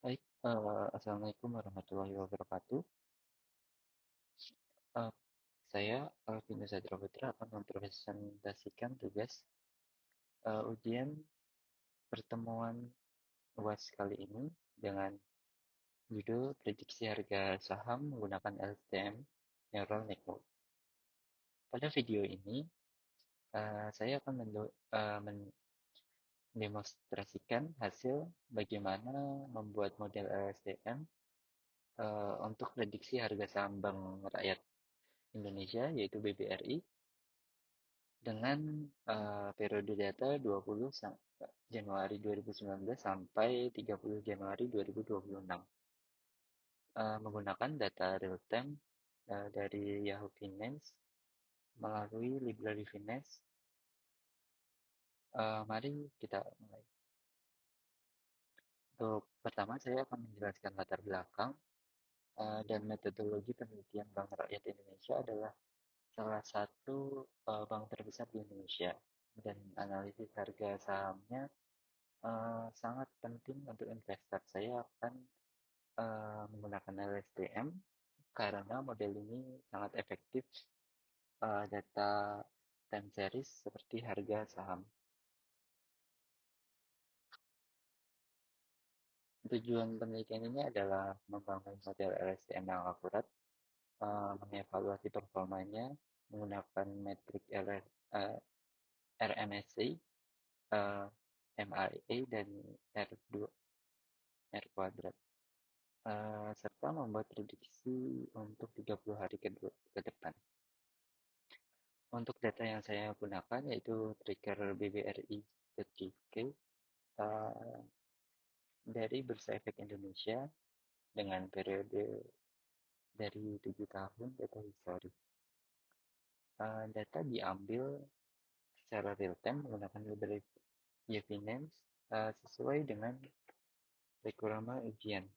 Baik, assalamualaikum warahmatullahi wabarakatuh. Eh, saya Alvin Sadra Putra akan mempresentasikan tugas ujian pertemuan UAS kali ini dengan judul prediksi harga saham menggunakan LSTM Neural Network. Pada video ini, saya akan mendemonstrasikan hasil bagaimana membuat model LSTM untuk prediksi harga saham Bank Rakyat Indonesia, yaitu BBRI, dengan periode data 20 Januari 2019 sampai 30 Januari 2026, menggunakan data real time dari Yahoo Finance melalui library Finance. Mari kita mulai. Untuk pertama, saya akan menjelaskan latar belakang dan metodologi penelitian Bank Rakyat Indonesia adalah salah satu bank terbesar di Indonesia, dan analisis harga sahamnya sangat penting untuk investor. Saya akan menggunakan LSTM karena model ini sangat efektif data time series seperti harga saham. Tujuan penelitian ini adalah membangun model LSTM yang akurat, mengevaluasi performanya menggunakan metrik RMSI, eh, MIA, dan R2, R kuadrat. Serta membuat prediksi untuk 30 hari ke depan. Untuk data yang saya gunakan yaitu trigger BBRI.UK dari Bursa Efek Indonesia dengan periode dari 7 tahun data histori. Data diambil secara real time menggunakan library Finance sesuai dengan requirement ujian.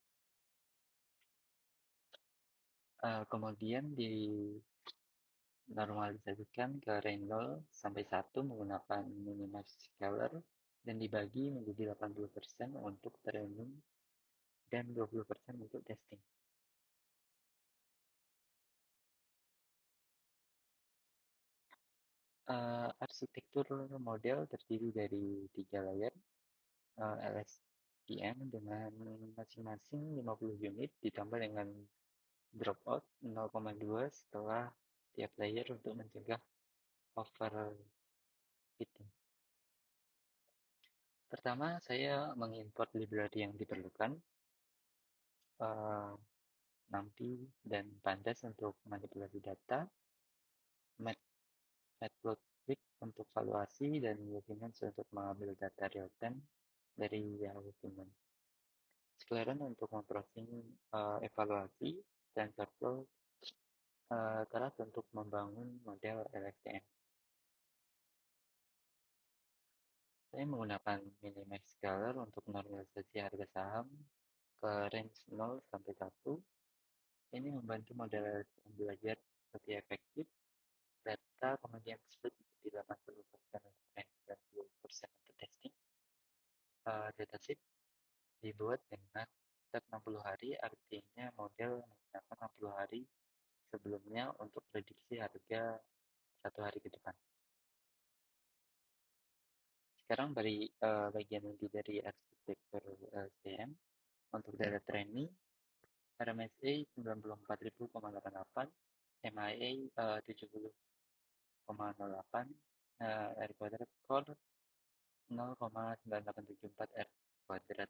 Kemudian dinormalisasikan ke range 0 sampai 1 menggunakan minimax scalar dan dibagi menjadi 80% untuk training dan 20% untuk testing. Arsitektur model terdiri dari 3 layer LSTM dengan masing-masing 50 unit ditambah dengan dropout 0,2 setelah tiap layer untuk mencegah overfitting. Pertama, saya mengimport library yang diperlukan, uh, NumPy dan Pandas untuk manipulasi data, Matplotlib untuk valuasi, dan Finance untuk mengambil data real time dari Yahoo Finance. Skleron untuk memproses evaluasi, dan TensorFlow keras untuk membangun model LSTM. Saya menggunakan minimax scalar untuk normalisasi harga saham ke range 0 sampai 1. Ini membantu model LSTM belajar lebih efektif. Data kemudian split menjadi 80% untuk training dan 20% untuk testing. Dataset dibuat dengan setiap 60 hari, artinya model menggunakan 60 hari sebelumnya untuk prediksi harga 1 hari ke depan. Sekarang dari bagian inti dari arsitektur LSTM. Untuk data training, RMSA 94.088, MIA 70,08, R kuadrat core 0,9874 R kuadrat.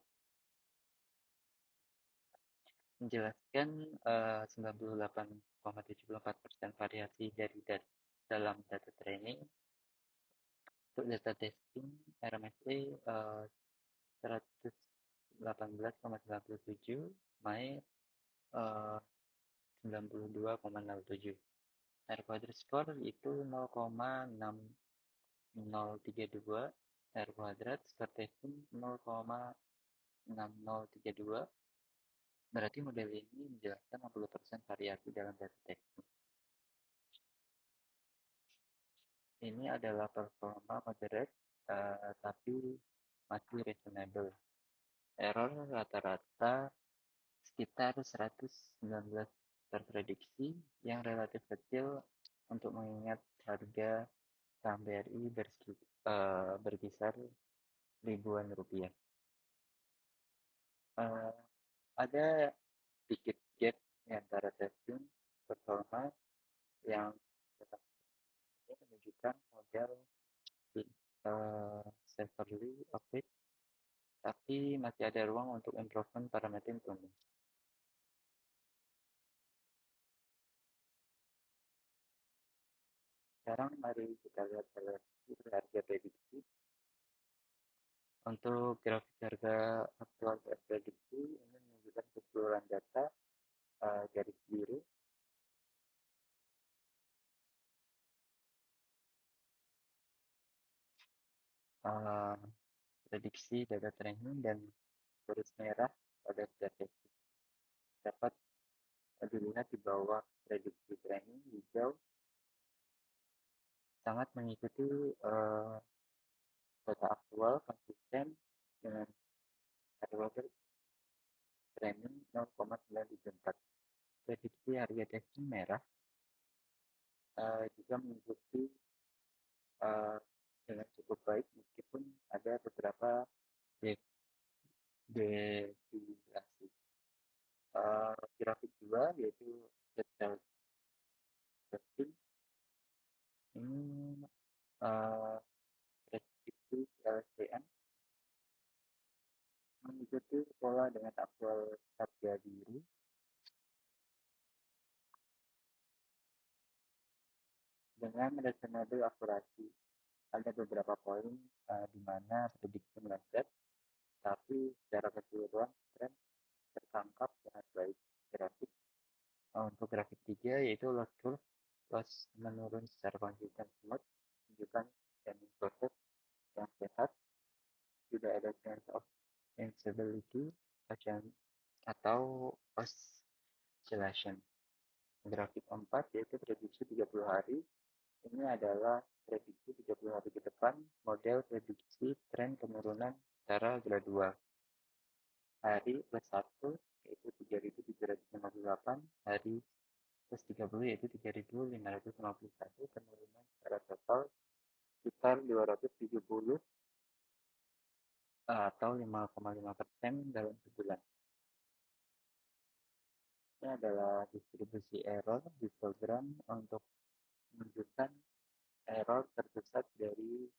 Menjelaskan 98,74% variasi dari dalam data training. Untuk data testing, RMSA 118,97, MAE 92,07. R kuadrat score itu 0,6032, R kuadrat score testing 0,6032. Berarti model ini menjelaskan 60% variasi dalam data testing. Ini adalah performa moderate tapi masih reasonable. Error rata-rata sekitar 119 terprediksi, yang relatif kecil untuk mengingat harga saham BRI berkisar ribuan rupiah. Eh, ada sedikit gap di antara testing performa yang menunjukkan model severely off-peak, tapi masih ada ruang untuk improvement parameter improvement. Sekarang mari kita lihat harga prediksi. Untuk grafik harga aktual prediksi ini menunjukkan keseluruhan data garis biru. uh, Prediksi data training dan garis merah pada grafik dapat dilihat di bawah prediksi training hijau sangat mengikuti data aktual konsisten dengan harga training 0,974. Prediksi harga testing merah juga mengikuti uh, dengan cukup baik meskipun ada beberapa deviasi. Grafik 2 yaitu detail testing ini prediksi LSTM mengikuti pola dengan aktual harga biru dengan reasonable akurasi. Ada beberapa poin di mana prediksi meleset, tapi secara keseluruhan tren tertangkap dengan baik. Grafik untuk grafik 3 yaitu loss curve, loss menurun secara konsisten smooth, menunjukkan trending proses yang sehat, tidak ada chance of instability atau oscillation. Grafik 4 yaitu prediksi 30 hari. Ini adalah prediksi 30 hari ke depan, model prediksi tren penurunan secara gradual. Hari plus 1 yaitu 3.758, hari plus 30 yaitu 3.551, penurunan secara total sekitar 270 atau 5,5% dalam sebulan. Ini adalah distribusi error histogram untuk menunjukkan error terpusat dari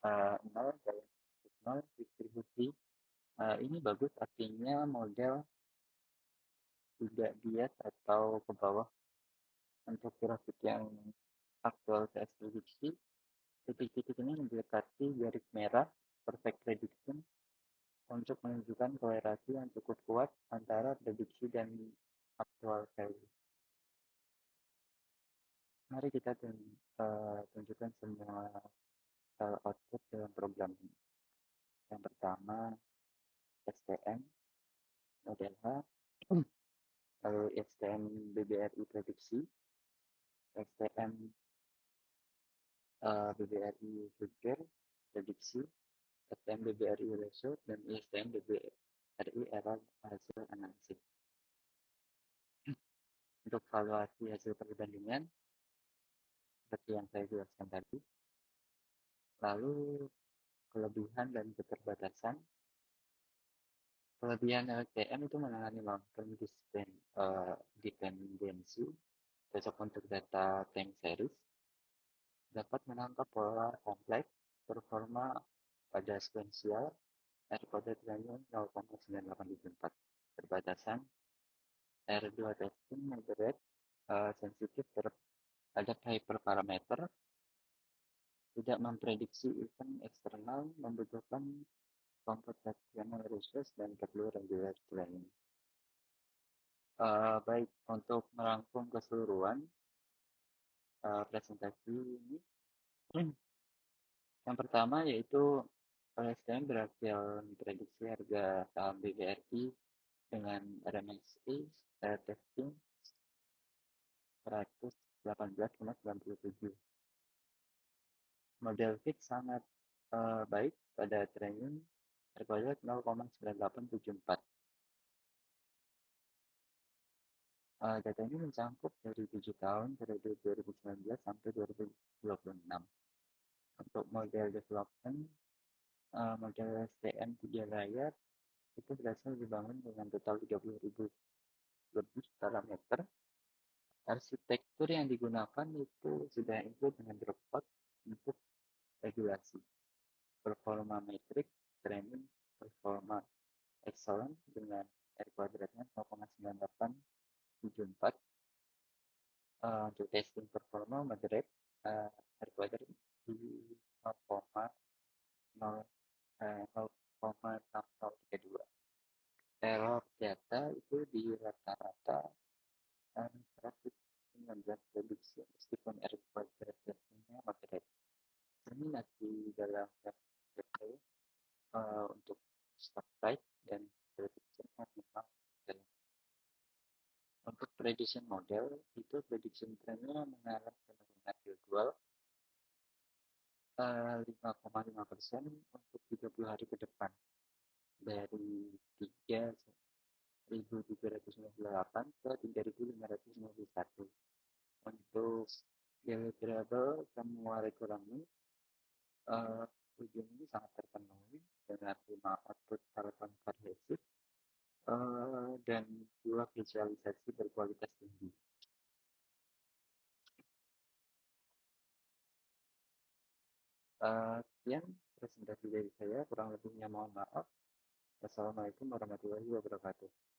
0 dalam 0 distribusi. Ini bagus, artinya model tidak bias atau ke bawah. Untuk grafik yang aktual CS prediksi, titik-titik ini mendekati garis merah perfect prediction untuk menunjukkan korelasi yang cukup kuat antara prediksi dan aktual value. Mari kita tunjukkan semua output dalam program ini. Yang pertama STM model H, lalu STM BBRI prediksi, STM BBRI Jogger prediksi, STM BBRI ratio, dan STM BBRI error hasil analisis. Untuk valuasi hasil perbandingan seperti yang saya jelaskan tadi. Lalu kelebihan dan keterbatasan. Kelebihan LTM itu menangani long-term dependency, cocok untuk data time series, dapat menangkap pola kompleks, performa pada sequential, R-code value 0,9874. Perbatasan R2 testing moderate, sensitif terhadap hyperparameter, tidak memprediksi event eksternal, membutuhkan computational resource dan perlu regular planning. Baik, untuk merangkum keseluruhan presentasi ini, yang pertama yaitu LSTM berhasil memprediksi harga saham BBRI dengan RMSI testing 118,97. Model fit sangat Baik, pada training terkuat 0,9874. Data ini mencangkup dari 7 tahun periode 2019 sampai 2026. Untuk model development, model SDM 3 layar itu berhasil dibangun dengan total 30.000 lebih parameter. Arsitektur yang digunakan itu sudah include dengan Dropbox untuk regulasi, performa metrik, training, performa excellent dengan R kuadratnya 0,9874. Untuk testing performa moderate, R kuadrat di 0,6032. Error data itu di rata-rata traffic 19 prediksi meskipun R kuadratnya moderate. Terminasi dalam PT untuk stock type dan prediction memang dalam. Untuk prediction model itu prediction trendnya mengarah fenomena gradual 5,5% untuk 30 hari ke depan dari 3.798 ke 3.591. Untuk deliverable semua requirement ujian ini sangat terpenuhi dengan 5 output telepon variasi dan 2 visualisasi berkualitas tinggi. Sekian presentasi dari saya, kurang lebihnya mohon maaf. Wassalamualaikum warahmatullahi wabarakatuh.